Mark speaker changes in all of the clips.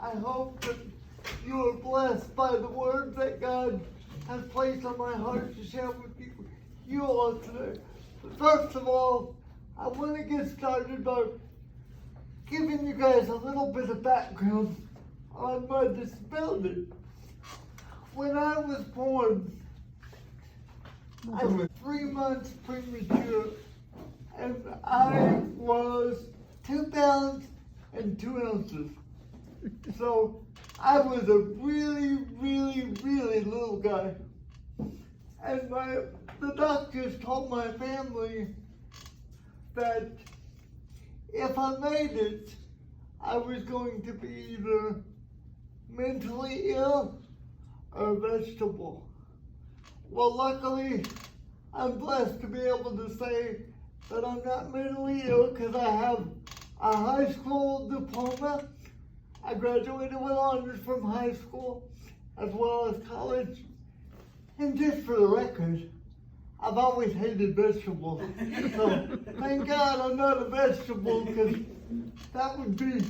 Speaker 1: I hope that you are blessed by the words that God has placed on my heart to share with you all today. First of all, I want to get started by giving you guys a little bit of background on my disability. When I was born, I was 3 months premature, and I was 2 pounds and 2 ounces. So I was a really, really, really little guy. And the doctors told my family that if I made it, I was going to be either mentally ill or vegetable. Well, luckily, I'm blessed to be able to say that I'm not mentally ill because I have a high school diploma. I graduated with honors from high school as well as college. And just for the record, I've always hated vegetables. So thank God I'm not a vegetable, because that would be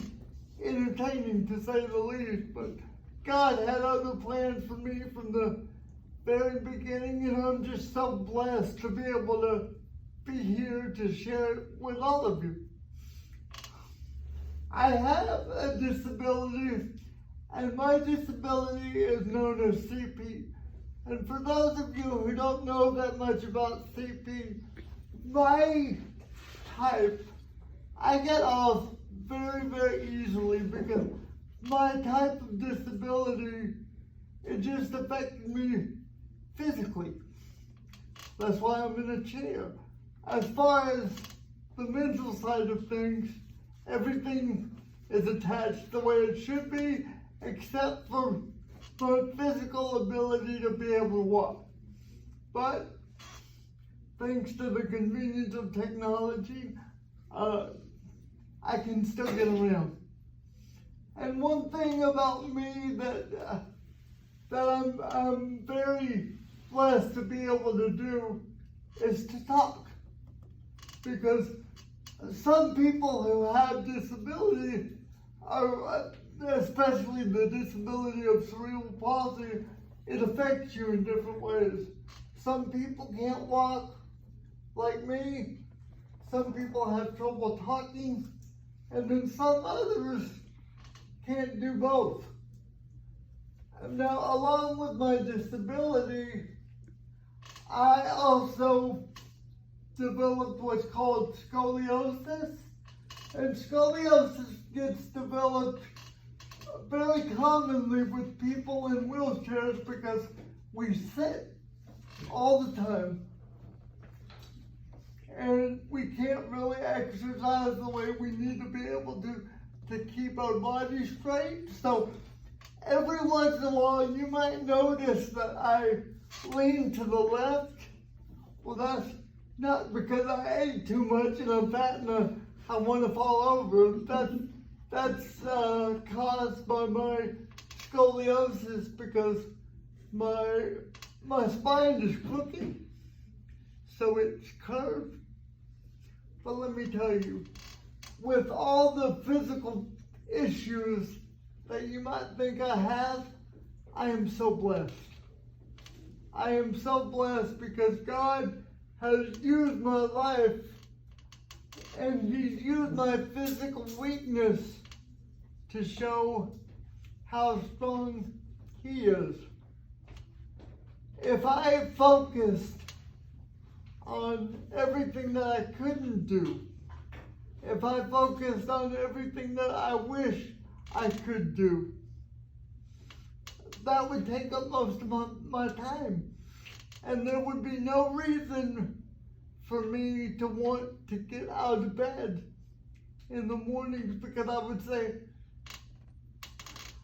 Speaker 1: entertaining to say the least. But God had other plans for me from the very beginning, and I'm just so blessed to be able to be here to share it with all of you. I have a disability, and my disability is known as CP. And for those of you who don't know that much about CP, my type, I get off very, very easily because my type of disability, it just affected me physically. That's why I'm in a chair. As far as the mental side of things, everything is attached the way it should be, except for my physical ability to be able to walk. But thanks to the convenience of technology, I can still get around. And one thing about me that I'm very blessed to be able to do is to talk. Because some people who have disability, especially the disability of cerebral palsy, it affects you in different ways. Some people can't walk like me. Some people have trouble talking. And then some others can't do both. Now, along with my disability, I also developed what's called scoliosis. And scoliosis gets developed very commonly with people in wheelchairs because we sit all the time. And we can't really exercise the way we need to be able to keep our body straight. So every once in a while you might notice that I lean to the left. Well, that's not because I ate too much and I'm fat and I want to fall over. That's caused by my scoliosis because my spine is crooked, so it's curved. But let me tell you, with all the physical issues that you might think I have, I am so blessed. I am so blessed because God has used my life, and He's used my physical weakness to show how strong He is. If I focused on everything that I couldn't do, if I focused on everything that I wish I could do, that would take up most of my time. And there would be no reason for me to want to get out of bed in the mornings, because I would say,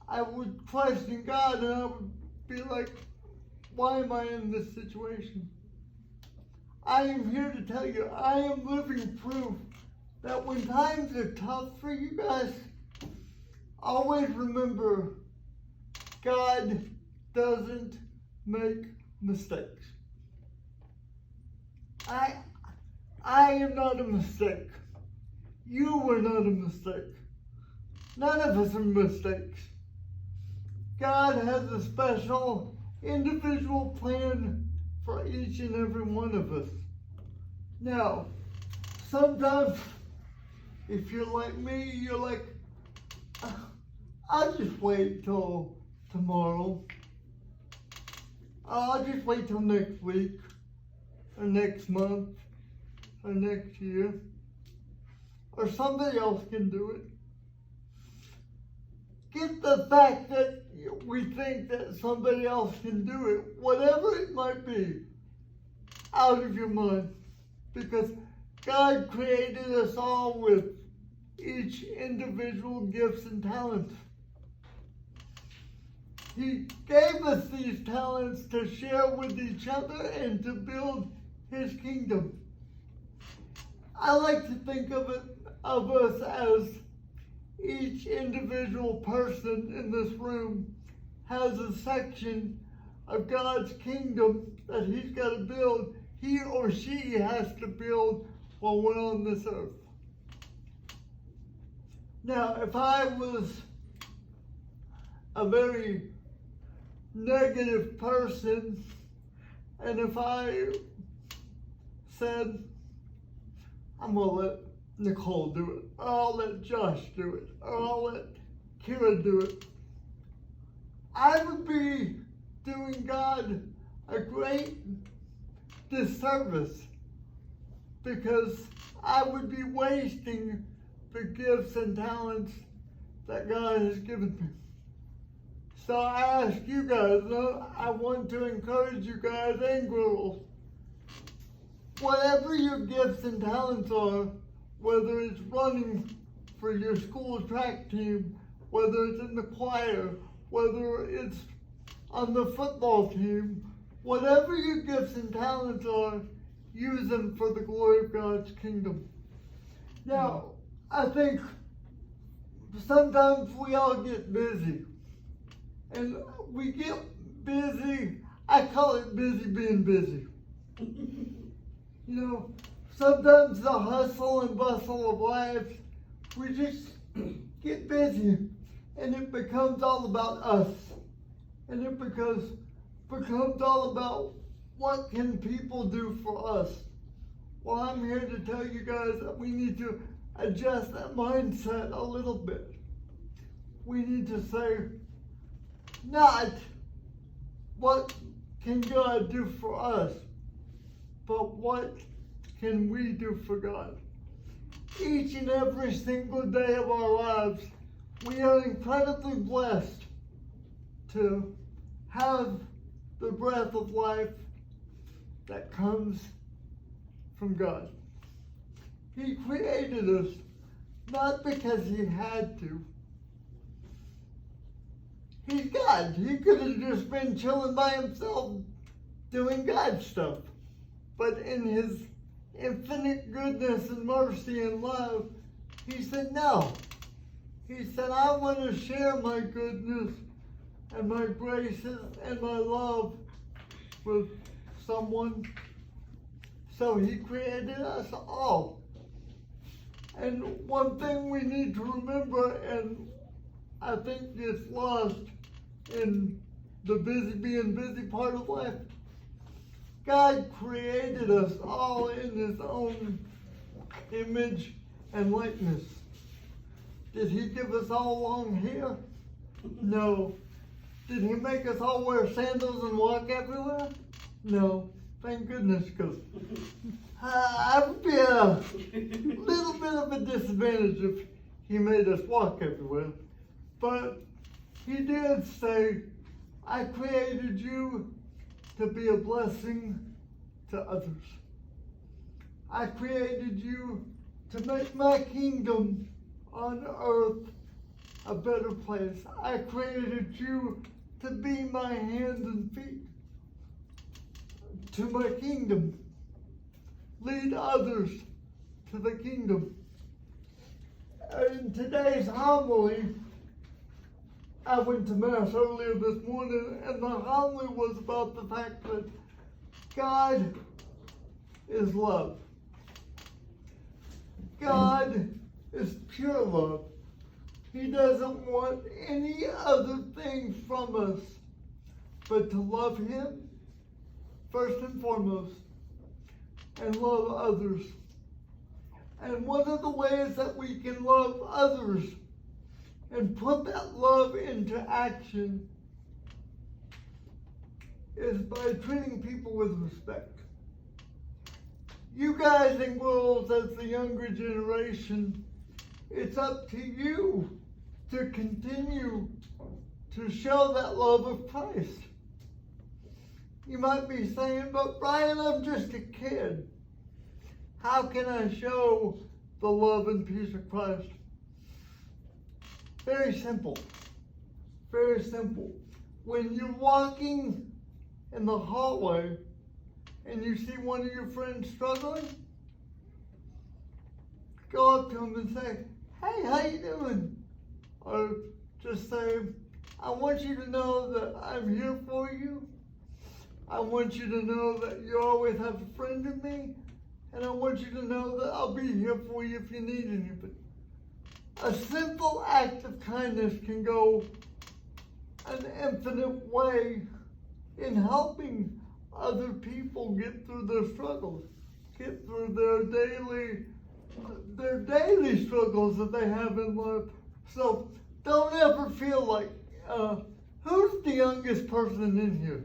Speaker 1: I would question God and I would be like, why am I in this situation? I am here to tell you, I am living proof that when times are tough for you guys, always remember, God doesn't make mistakes. I am not a mistake. You were not a mistake. None of us are mistakes. God has a special individual plan for each and every one of us. Now, sometimes if you're like me, you're like, I'll just wait till tomorrow. I'll just wait till next week, or next month, or next year, or somebody else can do it. Get the fact that we think that somebody else can do it, whatever it might be, out of your mind. Because God created us all with each individual gifts and talents. He gave us these talents to share with each other and to build His kingdom. I like to think of us as each individual person in this room has a section of God's kingdom that He's got to build. He or she has to build while we're on this earth. Now, if I was a very negative person, and if I said, I'm going to let Nicole do it, or I'll let Josh do it, or I'll let Kira do it, I would be doing God a great disservice, because I would be wasting the gifts and talents that God has given me. So I ask you guys, I want to encourage you guys and girls, whatever your gifts and talents are, whether it's running for your school track team, whether it's in the choir, whether it's on the football team, whatever your gifts and talents are, use them for the glory of God's kingdom. Now, I think sometimes we all get busy. And we get busy, I call it busy being busy. You know, sometimes the hustle and bustle of life, we just get busy and it becomes all about us. And it becomes all about what can people do for us. Well, I'm here to tell you guys that we need to adjust that mindset a little bit. We need to say, not what can God do for us, but what can we do for God. Each and every single day of our lives, we are incredibly blessed to have the breath of life that comes from God. He created us not because He had to. He's God. He could have just been chilling by Himself doing God stuff. But in His infinite goodness and mercy and love, He said no. He said, I want to share my goodness and my graces and my love with someone. So He created us all. And one thing we need to remember, and I think gets lost in the being busy part of life, God created us all in His own image and likeness. Did He give us all long hair? No. Did He make us all wear sandals and walk everywhere? No. Thank goodness, because I would be a little bit of a disadvantage if He made us walk everywhere. But He did say, I created you to be a blessing to others. I created you to make my kingdom on earth a better place. I created you to be my hands and feet to my kingdom. Lead others to the kingdom. In today's homily, I went to Mass earlier this morning, and the homily was about the fact that God is love. God is pure love. He doesn't want any other thing from us but to love Him first and foremost and love others. And one of the ways that we can love others and put that love into action is by treating people with respect. You guys and girls, as the younger generation, it's up to you to continue to show that love of Christ. You might be saying, but Brian, I'm just a kid. How can I show the love and peace of Christ? Very simple. Very simple. When you're walking in the hallway and you see one of your friends struggling, go up to him and say, hey, how you doing? Or just say, I want you to know that I'm here for you. I want you to know that you always have a friend in me. And I want you to know that I'll be here for you if you need anything. A simple act of kindness can go an infinite way in helping other people get through their struggles, get through their daily struggles that they have in life. So don't ever feel like, who's the youngest person in here?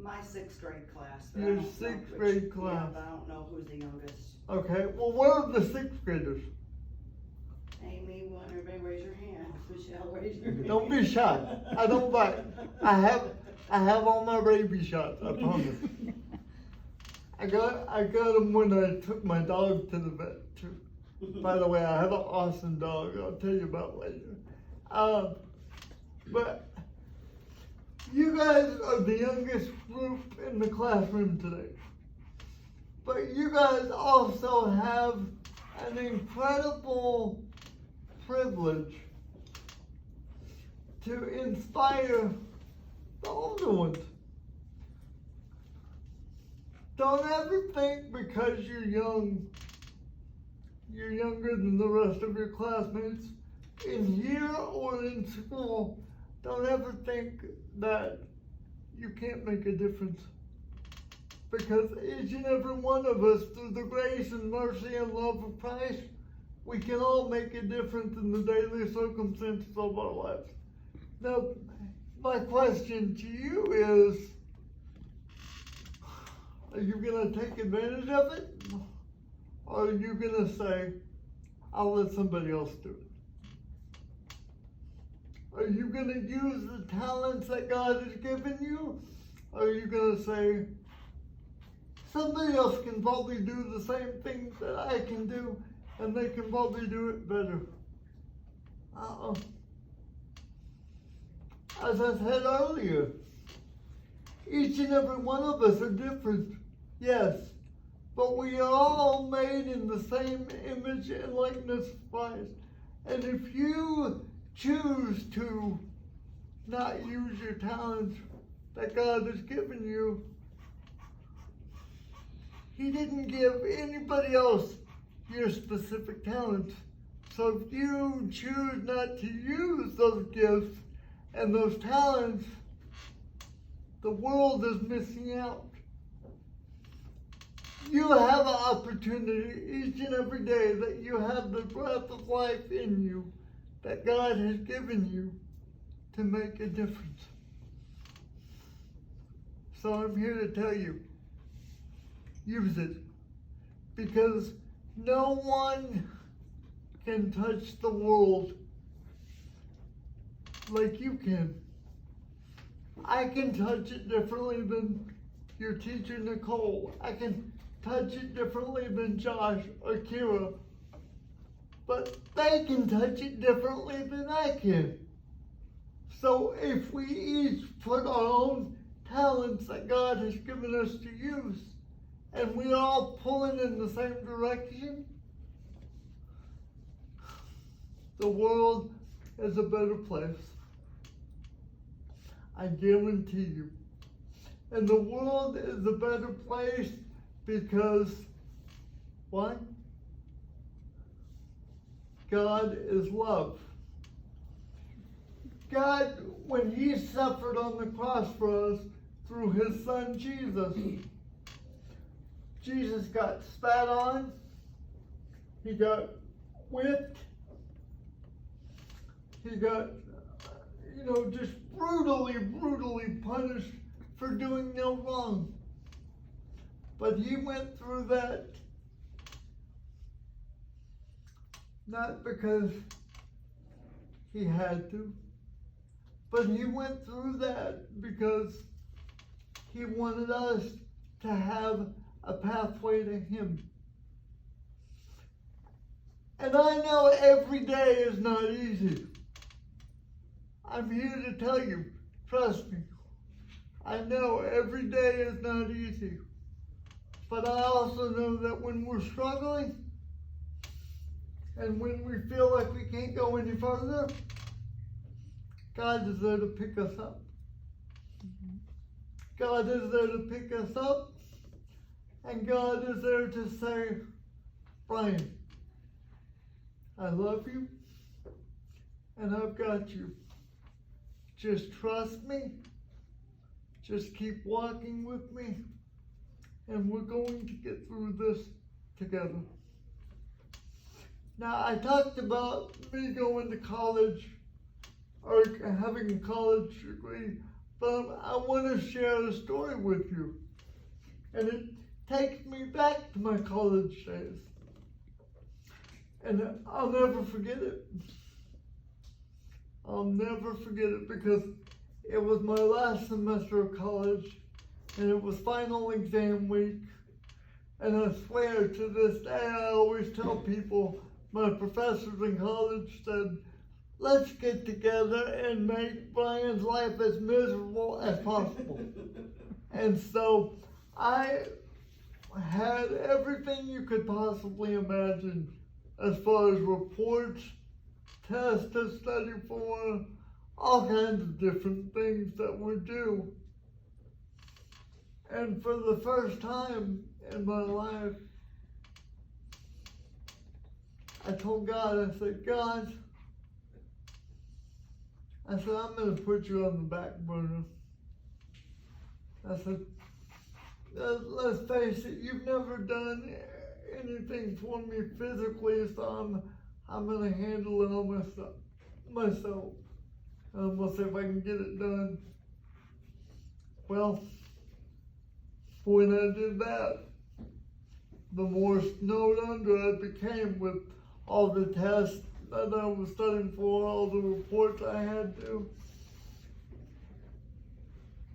Speaker 2: My 6th grade class.
Speaker 1: Your 6th grade class.
Speaker 2: Yeah, but I don't know who's the youngest.
Speaker 1: Okay, well, where are the 6th graders?
Speaker 2: Amy, will everybody raise your hand? Michelle, raise your hand.
Speaker 1: Don't be shy. I don't bite. I have all my rabies shots, I promise. I got them when I took my dog to the vet too. By the way, I have an awesome dog I'll tell you about later. But you guys are the youngest group in the classroom today. But you guys also have an incredible privilege to inspire the older ones. Don't ever think because you're young, you're younger than the rest of your classmates in here or in school. Don't ever think that you can't make a difference. Because each and every one of us, through the grace and mercy and love of Christ, we can all make a difference in the daily circumstances of our lives. Now, my question to you is, are you going to take advantage of it? Or are you going to say, I'll let somebody else do it? Are you going to use the talents that God has given you? Or are you going to say, somebody else can probably do the same things that I can do, and they can probably do it better? As I said earlier, each and every one of us are different, yes, but we are all made in the same image and likeness of Christ. And if you choose to not use your talents that God has given you, He didn't give anybody else your specific talents. So if you choose not to use those gifts and those talents, the world is missing out. You have an opportunity each and every day that you have the breath of life in you that God has given you to make a difference. So I'm here to tell you, use it, because no one can touch the world like you can. I can touch it differently than your teacher, Nicole. I can touch it differently than Josh or Kira. But they can touch it differently than I can. So if we each put our own talents that God has given us to use, and we all pulling in the same direction, the world is a better place. I guarantee you. And the world is a better place because, what? God is love. God, when He suffered on the cross for us through His Son Jesus, Jesus got spat on, He got whipped, He got, just brutally punished for doing no wrong. But He went through that not because He had to, but He went through that because He wanted us to have a pathway to Him. And I know every day is not easy. I'm here to tell you, trust me. I know every day is not easy. But I also know that when we're struggling and when we feel like we can't go any further, God is there to pick us up. God is there to pick us up, and God is there to say, Brian, I love you, and I've got you. Just trust me, just keep walking with me, and we're going to get through this together. Now, I talked about me going to college, or having a college degree, but I want to share a story with you. And it takes me back to my college days. And I'll never forget it. I'll never forget it because it was my last semester of college, and it was final exam week. And I swear to this day, I always tell people, my professors in college said, let's get together and make Brian's life as miserable as possible. And so I had everything you could possibly imagine as far as reports, tests to study for, all kinds of different things that were due. And for the first time in my life, I told God, I said, God, I'm going to put you on the back burner. I said, let's face it, you've never done anything for me physically, so I'm going to handle it all myself. And we'll see if I can get it done. Well, when I did that, the more snowed under I became with all the tests that I was studying for, all the reports I had to.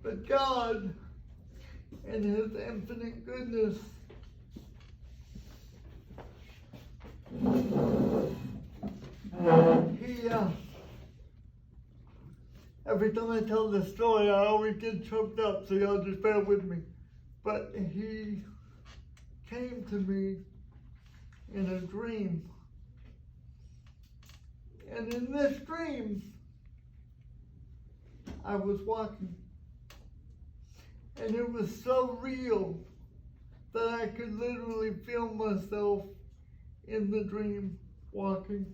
Speaker 1: But God, in His infinite goodness, He, every time I tell this story, I always get choked up, so y'all just bear with me. But He came to me in a dream. And in this dream, I was walking. And it was so real that I could literally feel myself in the dream walking.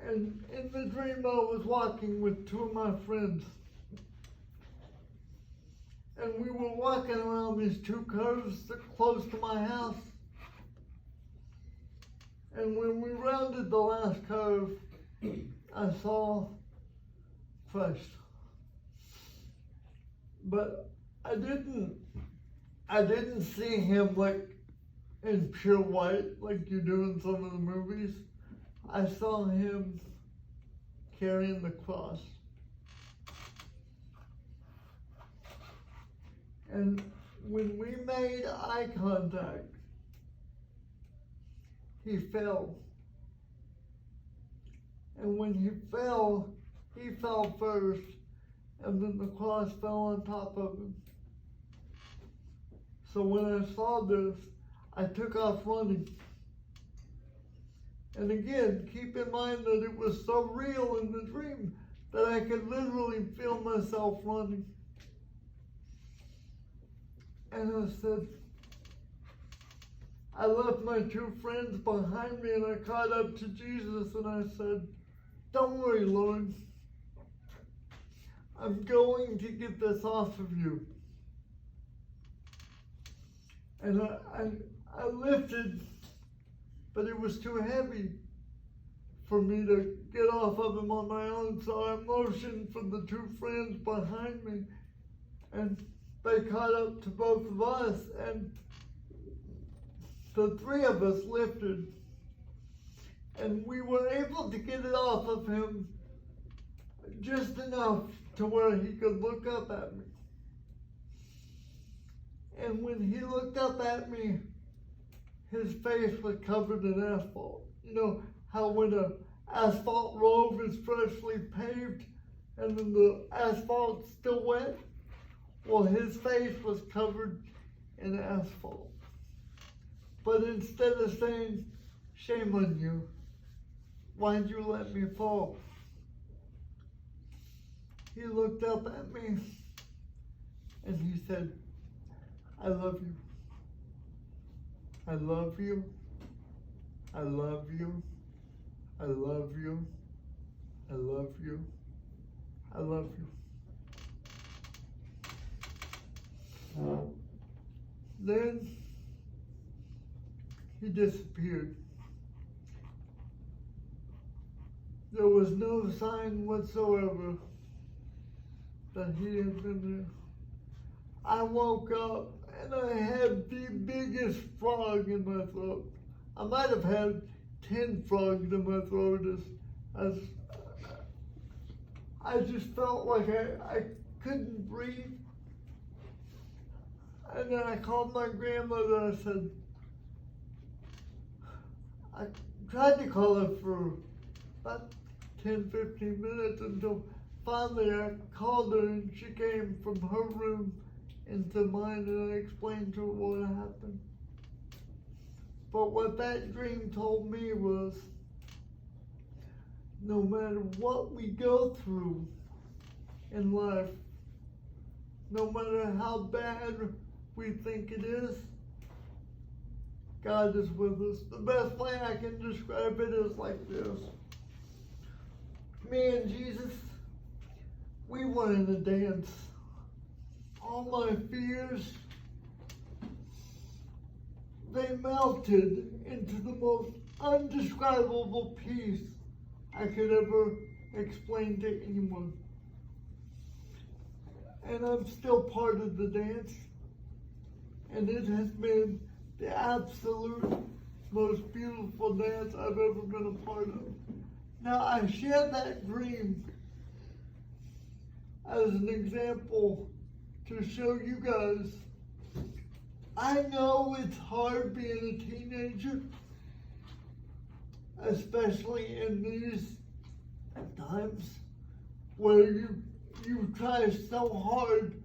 Speaker 1: And in the dream, I was walking with two of my friends. And we were walking around these two curves close to my house. And when we rounded the last curve, I saw Christ. But I didn't see Him like in pure white like you do in some of the movies. I saw Him carrying the cross. And when we made eye contact, He fell. And when He fell first, and then the cross fell on top of Him. So when I saw this, I took off running. And again, keep in mind that it was so real in the dream that I could literally feel myself running. And I said, I left my two friends behind me and I caught up to Jesus and I said, don't worry, Lord. I'm going to get this off of you. And I lifted, but it was too heavy for me to get off of him on my own. So I motioned for the two friends behind me, and they caught up to both of us, and the three of us lifted. And we were able to get it off of him just enough to where he could look up at me. And when he looked up at me, his face was covered in asphalt. You know how when an asphalt road is freshly paved and then the asphalt's still wet? Well, his face was covered in asphalt. But instead of saying, "Shame on you, why'd you let me fall?" he looked up at me and he said, "I love you. I love you. I love you. I love you. I love you. I love you." Then he disappeared. There was no sign whatsoever that he had been there. I woke up and I had the biggest frog in my throat. I might have had 10 frogs in my throat as I just felt like I couldn't breathe. And then I called my grandmother and I said, I tried to call her for about 10-15 minutes until finally I called her and she came from her room into mine and I explained to her what happened. But what that dream told me was, no matter what we go through in life, no matter how bad we think it is, God is with us. The best way I can describe it is like this. Me and Jesus, we were in a dance. All my fears, they melted into the most undescribable peace I could ever explain to anyone. And I'm still part of the dance. And it has been the absolute most beautiful dance I've ever been a part of. Now, I share that dream as an example to show you guys, I know it's hard being a teenager, especially in these times where you try so hard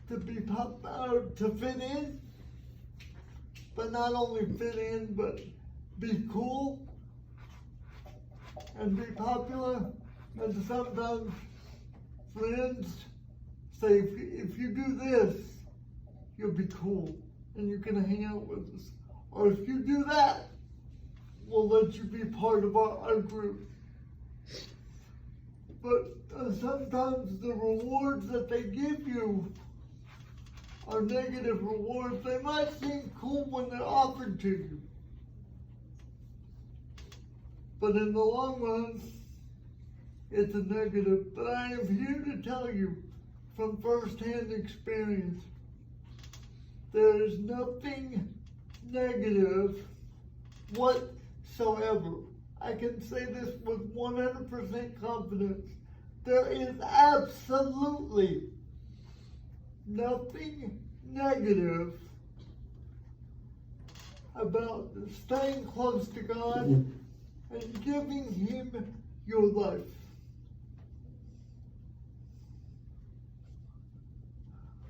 Speaker 1: to be to fit in, but not only fit in, but be cool and be popular. And sometimes friends say, if you do this, you'll be cool and you can hang out with us. Or if you do that, we'll let you be part of our group. But sometimes the rewards that they give you are negative rewards. They might seem cool when they're offered to you, but in the long run, it's a negative. But I am here to tell you from first-hand experience, there is nothing negative whatsoever. I can say this with 100% confidence. There is absolutely nothing negative about staying close to God and giving Him your life.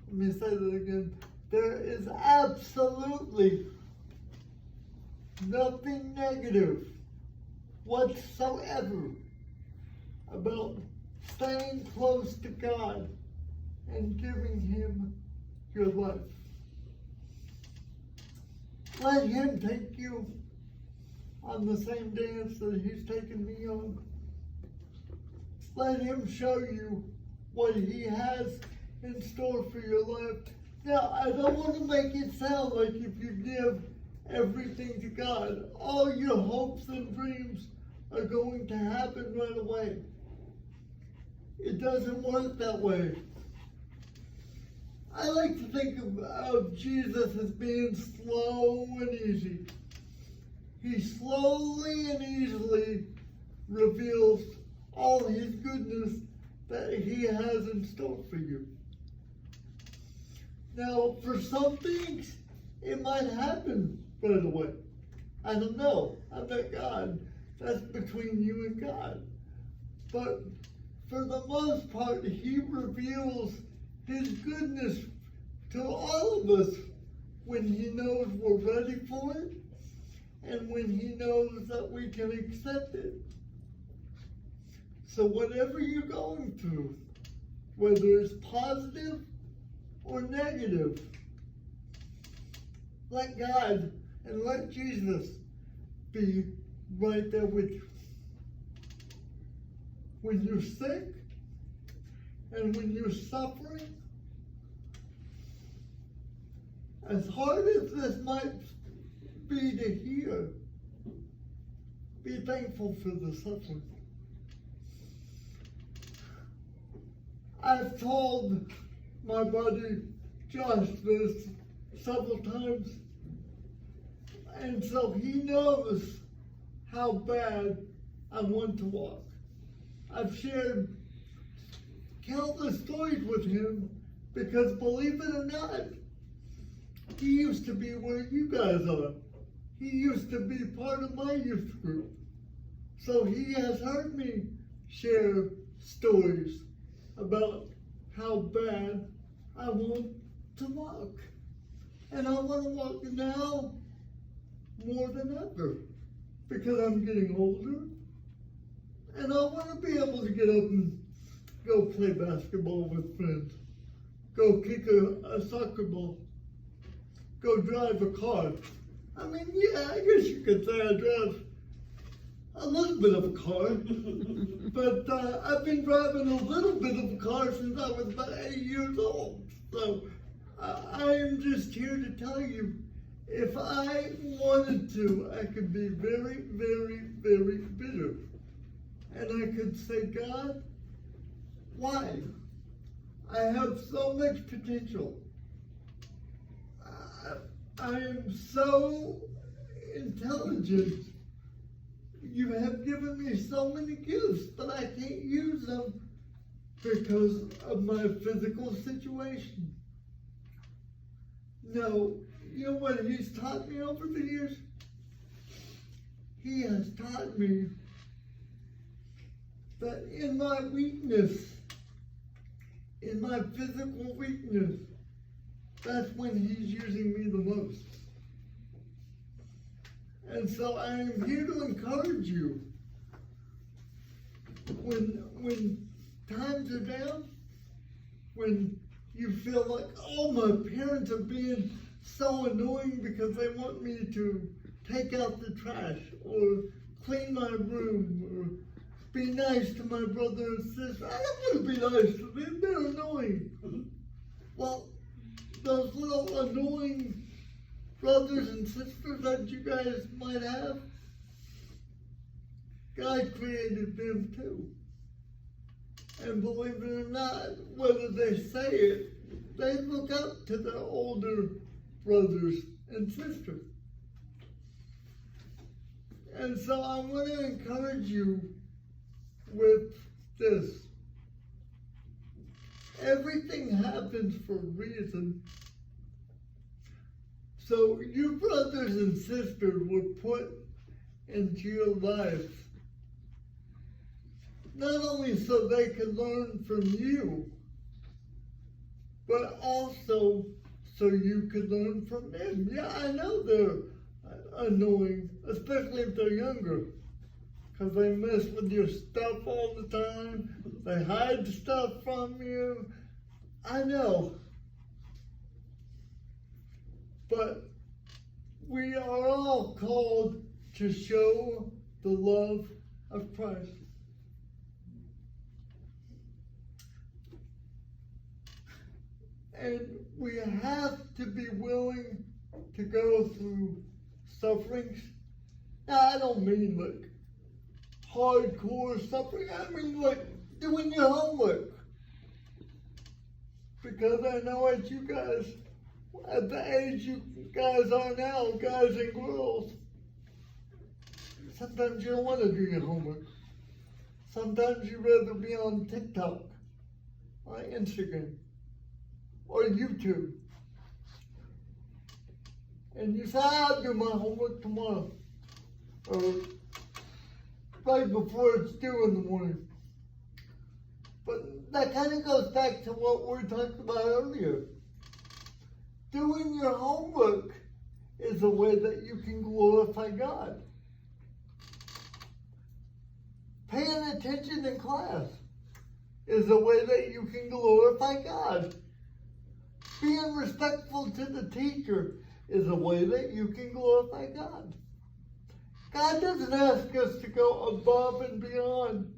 Speaker 1: Let me say that again. There is absolutely nothing negative whatsoever about staying close to God and giving Him your life. Let Him take you on the same dance that He's taken me on. let him show you what he has in store for your life. Now, I don't want to make it sound like if you give everything to God, all your hopes and dreams are going to happen right away. It doesn't work that way. I like to think of Jesus as being slow and easy. He slowly and easily reveals all his goodness that he has in store for you. Now, for some things, it might happen right away. I don't know. I'm not God. That's between you and God. But for the most part, he reveals his goodness to all of us when he knows we're ready for it and when he knows that we can accept it. So whatever you're going through, whether it's positive or negative, let God and let Jesus be right there with you. When you're sick and when you're suffering, as hard as this might be to hear, be thankful for the suffering. I've told my buddy Josh this several times, and so he knows how bad I want to walk. I've shared countless stories with him because, believe it or not, he used to be where you guys are. He used to be part of my youth group. So he has heard me share stories about how bad I want to walk. And I want to walk now more than ever because I'm getting older. And I want to be able to get up and go play basketball with friends, go kick a soccer ball, go drive a car. I mean, yeah, I guess you could say I drive a little bit of a car, but I've been driving a little bit of a car since I was about 8 years old. So I am just here to tell you, if I wanted to, I could be very, very, very bitter. And I could say, God, why? I have so much potential. I am so intelligent. You have given me so many gifts, but I can't use them because of my physical situation. No, you know what he's taught me over the years? He has taught me that in my weakness, in my physical weakness, that's when he's using me the most. And so I am here to encourage you. When times are down, when you feel like, oh, my parents are being so annoying because they want me to take out the trash or clean my room or be nice to my brother and sister. I don't want to be nice to them. They're annoying. Well, those little annoying brothers and sisters that you guys might have, God created them too. And believe it or not, whether they say it, they look up to their older brothers and sisters. And so I want to encourage you with this. Everything happens for a reason. So your brothers and sisters were put into your life not only so they could learn from you, but also so you could learn from them. Yeah, I know they're annoying, especially if they're younger, because they mess with your stuff all the time. They hide stuff from you. I know. But we are all called to show the love of Christ. And we have to be willing to go through sufferings. Now, I don't mean like hardcore suffering. I mean like doing your homework. Because I know at you guys, at the age you guys are now, guys and girls, sometimes you don't want to do your homework. Sometimes you'd rather be on TikTok, or Instagram, or YouTube. And you say, I'll do my homework tomorrow. Or right before it's due in the morning. But that kind of goes back to what we talked about earlier. Doing your homework is a way that you can glorify God. Paying attention in class is a way that you can glorify God. Being respectful to the teacher is a way that you can glorify God. God doesn't ask us to go above and beyond.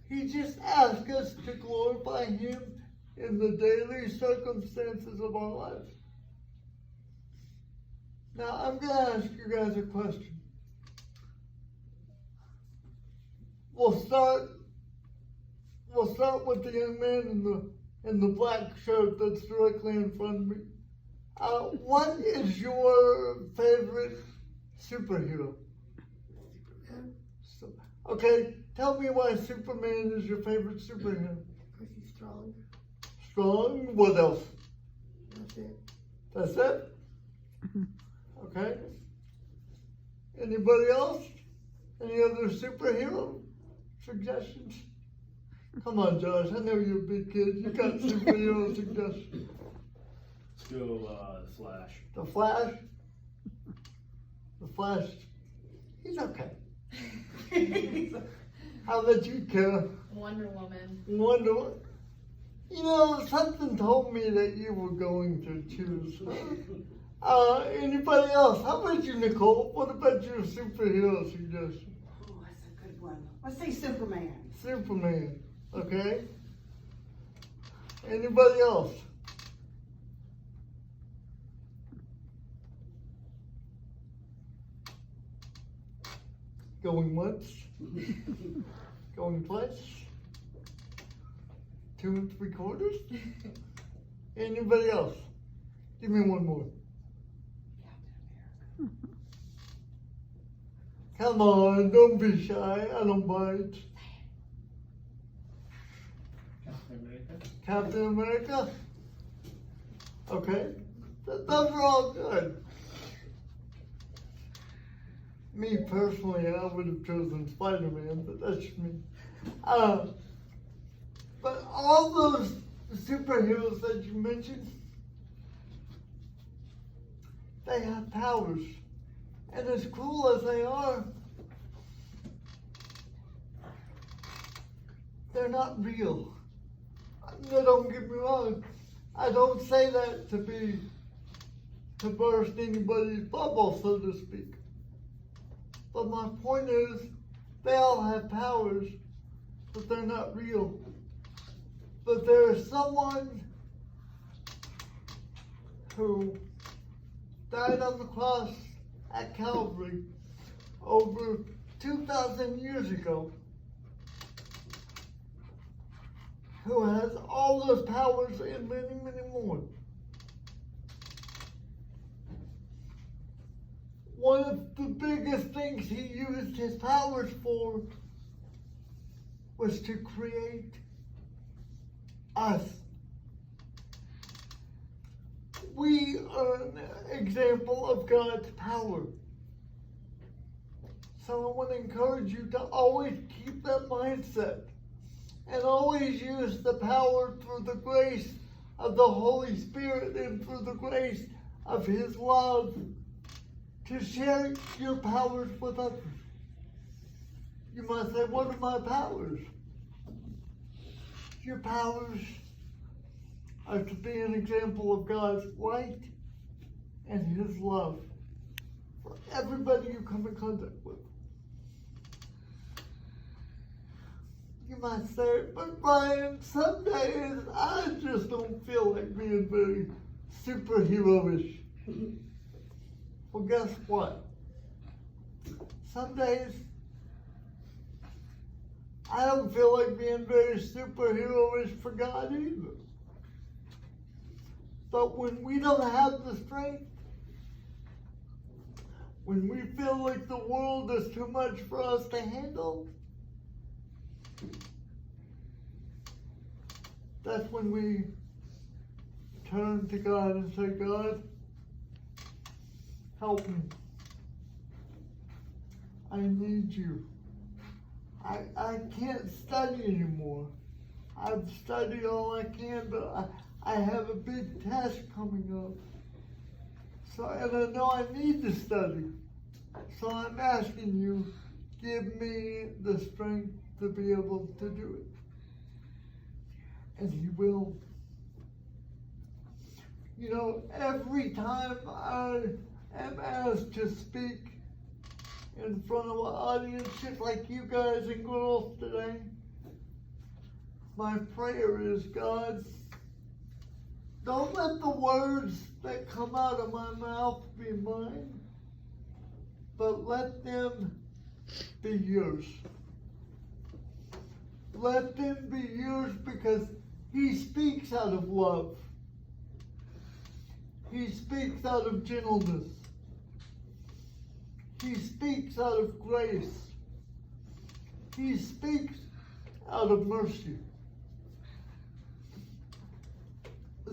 Speaker 1: He just asks us to glorify Him in the daily circumstances of our lives. Now, I'm going to ask you guys a question. We'll start with the young man in the black shirt that's directly in front of me. What is your favorite superhero? Okay, tell me why Superman is your favorite superhero.
Speaker 3: Because he's strong.
Speaker 1: Strong? What else?
Speaker 3: That's it.
Speaker 1: That's it? Okay. Anybody else? Any other superhero suggestions? Come on, Josh. I know you're a big kid. You got superhero suggestions.
Speaker 4: Let's go the Flash.
Speaker 1: The Flash? The Flash. He's okay. How about you, Kara?
Speaker 5: Wonder Woman.
Speaker 1: Wonder Woman. You know, something told me that you were going to choose. Anybody else? How about you, Nicole? What about your superhero suggestion?
Speaker 2: Oh, that's a good one. Let's say Superman.
Speaker 1: Superman. Okay. Anybody else? Going once? Going twice? 2 3/4? Anybody else? Give me one more. Come on, don't be shy. I don't bite. Captain America? Okay. Those are all good. Me personally, I would have chosen Spider-Man, but that's just me. But all those superheroes that you mentioned, they have powers. And as cool as they are, they're not real. No, don't get me wrong. I don't say that to burst anybody's bubble, so to speak. But my point is, they all have powers, but they're not real. But there is someone who died on the cross at Calvary over 2,000 years ago, who has all those powers and many, many more. One of the biggest things he used his powers for was to create us. We are an example of God's power. So I want to encourage you to always keep that mindset and always use the power through the grace of the Holy Spirit and through the grace of His love to share your powers with others. You might say, what are my powers? Your powers are to be an example of God's light and His love for everybody you come in contact with. You you might say, but Brian, some days I just don't feel like being very superhero-ish. Well, guess what? Some days I don't feel like being very superhero-ish for God either. But when we don't have the strength, when we feel like the world is too much for us to handle, that's when we turn to God and say, God, help me. I need you. I can't study anymore. I've studied all I can, but I have a big test coming up. So, and I know I need to study. So I'm asking you, give me the strength to be able to do it. And He will. You know, every time I am asked to speak in front of an audience just like you guys and girls today, my prayer is, God, don't let the words that come out of my mouth be mine, but let them be yours. Let them be yours because He speaks out of love. He speaks out of gentleness. He speaks out of grace. He speaks out of mercy.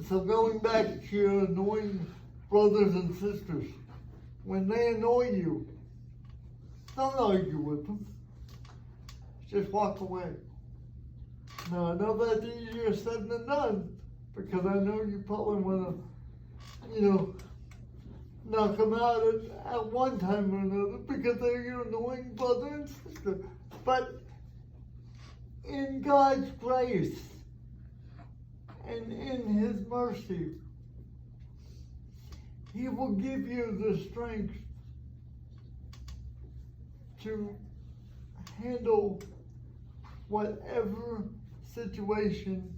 Speaker 1: So going back to your annoying brothers and sisters, when they annoy you, don't argue with them. Just walk away. Now, I know that's easier said than done, because I know you probably want to, knock them out at one time or another because they're your annoying brother and sister. But in God's grace and in His mercy, He will give you the strength to handle whatever situation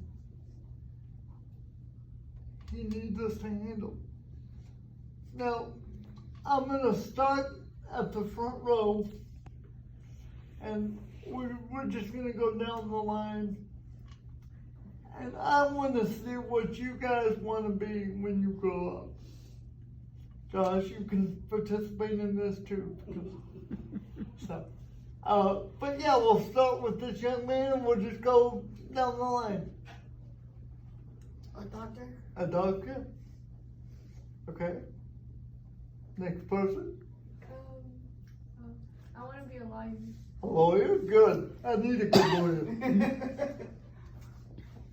Speaker 1: He needs us to handle. Now, I'm going to start at the front row, and we're just going to go down the line. And I want to see what you guys want to be when you grow up. Josh, you can participate in this too. So, but yeah, we'll start with this young man and we'll just go down the line.
Speaker 3: A doctor?
Speaker 1: A doctor? Okay. Next person?
Speaker 5: I want to be a lawyer.
Speaker 1: A lawyer? Good. I need a good lawyer.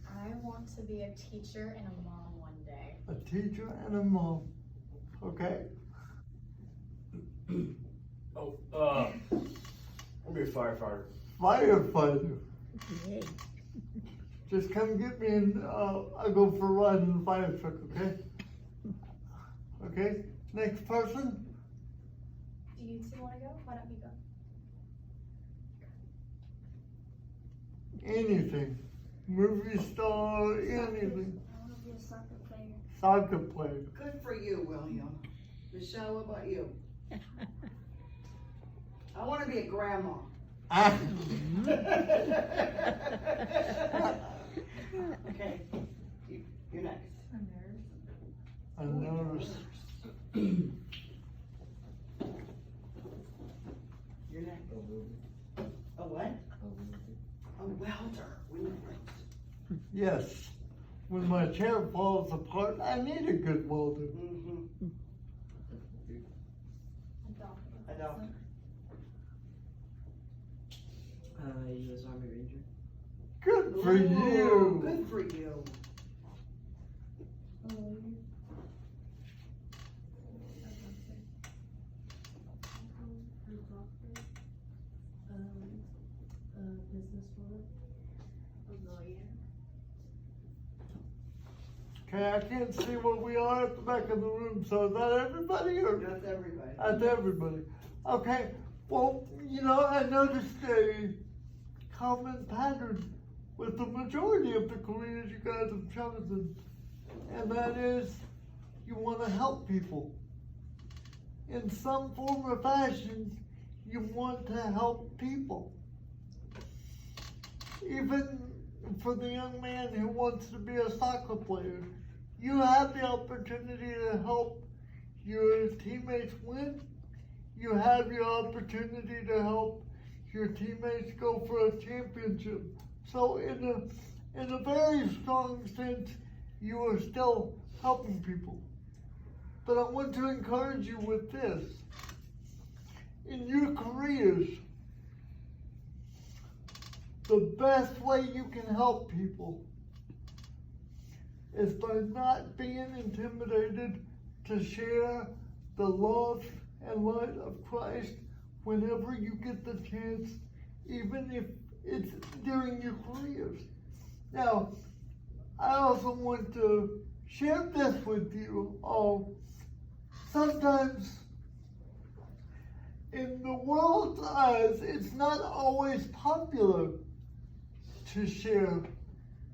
Speaker 5: I want to be a teacher and a mom one day.
Speaker 1: A teacher and a mom. Okay.
Speaker 4: I'll be a firefighter.
Speaker 1: Firefighter.
Speaker 3: Yay.
Speaker 1: Just come get me and I'll go for a ride in the fire truck, okay? Okay? Next person?
Speaker 5: Do you two want to go? Why don't you go?
Speaker 1: Anything. Movie star, anything.
Speaker 5: I want to be a soccer player.
Speaker 1: Soccer player.
Speaker 2: Good for you, William. Michelle, what about you? I want to be a grandma.
Speaker 1: Ah.
Speaker 2: Okay, you're next.
Speaker 5: A nurse.
Speaker 1: A nurse.
Speaker 2: You're next. A what? A welder. We know that.
Speaker 1: Yes. When my chair falls apart, I need a good welder.
Speaker 2: Mm-hmm.
Speaker 5: A doctor.
Speaker 2: A doctor.
Speaker 6: U.S. Army Ranger.
Speaker 1: Good for
Speaker 2: Ooh,
Speaker 1: you.
Speaker 2: Good for you.
Speaker 5: A lawyer. A doctor. A businesswoman. A lawyer.
Speaker 1: Okay, I can't see what we are at the back of the room, so is that everybody or?
Speaker 2: That's everybody.
Speaker 1: That's everybody. Okay, well, I noticed a common pattern with the majority of the careers you guys have chosen. And that is, you want to help people. In some form or fashion, you want to help people. Even for the young man who wants to be a soccer player, you have the opportunity to help your teammates win. You have your opportunity to help your teammates go for a championship. So in a very strong sense, you are still helping people. But I want to encourage you with this. In your careers, the best way you can help people is by not being intimidated to share the love and light of Christ whenever you get the chance, even if it's during your careers. Now, I also want to share this with you all. Sometimes, in the world's eyes, it's not always popular to share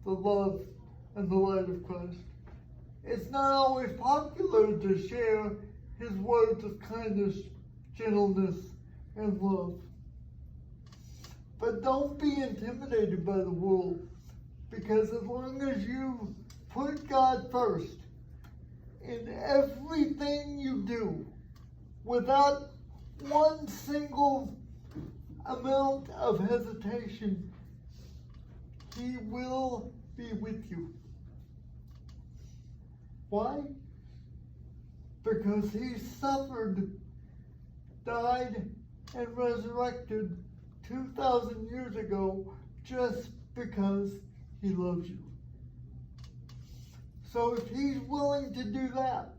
Speaker 1: the love and the light of Christ. It's not always popular to share His words of kindness, gentleness, and love. But don't be intimidated by the world, because as long as you put God first in everything you do, without one single amount of hesitation, He will be with you. Why? Because He suffered, died, and resurrected 2,000 years ago just because He loves you. So if He's willing to do that,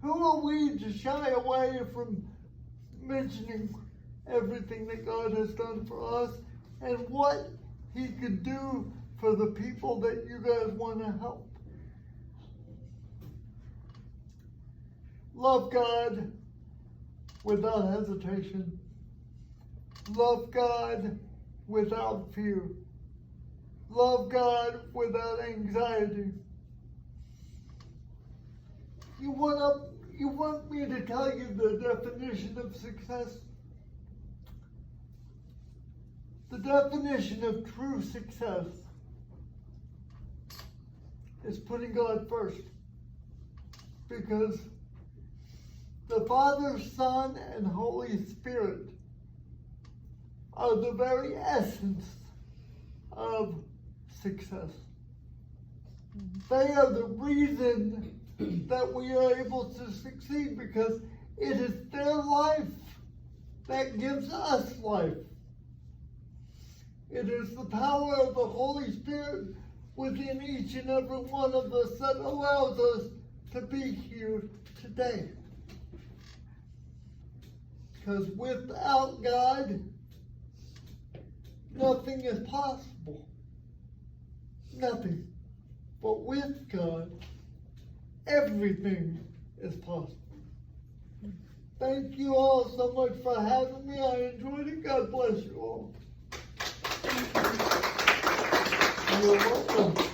Speaker 1: who are we to shy away from mentioning everything that God has done for us and what He could do for the people that you guys want to help? Love God without hesitation. Love God without fear. Love God without anxiety. You want me to tell you the definition of success? The definition of true success is putting God first. Because the Father, Son, and Holy Spirit are the very essence of success. They are the reason that we are able to succeed, because it is their life that gives us life. It is the power of the Holy Spirit within each and every one of us that allows us to be here today. Because without God, nothing is possible. Nothing. But with God, everything is possible. Thank you all so much for having me. I enjoyed it. God bless you all. You're welcome.